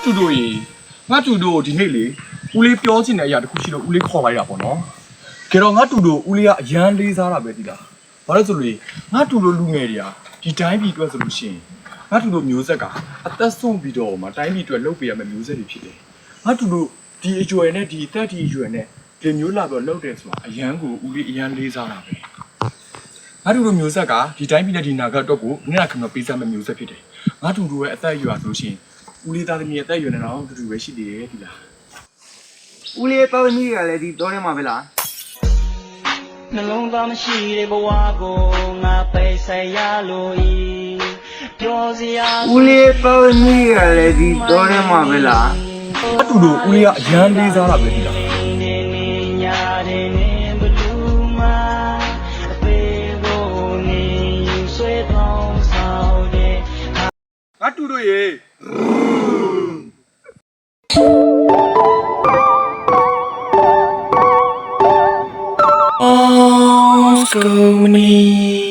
တူတို့ရေငါတူတို့ဒီနေ့လေဦးလေးပြောချင်တဲ့အရာတစ်ခုရှိတော့ဦးလေးခေါ်လိုက်တာပေါ့နော်ကြတော့ငါတူတို့ဦးလေးကအရန်လေးစားတာပဲဒီလားဘာလို့ဆိုလို့ငါတူတို့လူငယ်တွေကဒီတိုင်းပြည်အတွက်ဆိုလို့ရှိရင်ငါတူတို့မျိုးဆက်ကအသက်ဆုံးပြီးတော့မှတိုင်းပြည်အတွက်လုပ်ပေးရမယ့်မျိုးဆက်တွေဖြစ်တယ်ငါတူတို့ဒီအကျွယ်နဲ့ဒီတက်ဒီအကျွယ်နဲ့ဒီမျိုးလာတော့လုပ်တယ်ဆိုတာအရန်ကိုဦးလေးအရန်လေးစားတာပဲငါတူတို့မျိုးဆက်ကဒီတိုင်းပြည်နဲ့ဒီနာဂတ်အတွက်ကိုနေ့ကခဏပေးစားမယ့်မျိုးဆက်ဖြစ်တယ်ငါတူတို့ရဲ့အသက်အရွယ်ဆိုလို့ရှိရင်ဦးလေးသားသမီးရဲ့အသက်အရွယ်နဲ့တော့တူတူပဲရှိသေးတယ်ဒီလားဦးလေးသားသမီးတွေကလည်းဒီတော့ထဲမှာပဲလားနှလုံးသားမရှိတဲ့ဘဝကိုငါပိတ်ဆက်ရလို့ဤပြောစရာဦးလေးသားသမီးတွေကလည်းဒီတော့ထဲမှာပဲလားအတူတူဦးလေးကအရန်လေးစားတာပဲဒီလားငါတူတို့ရေOh, so many.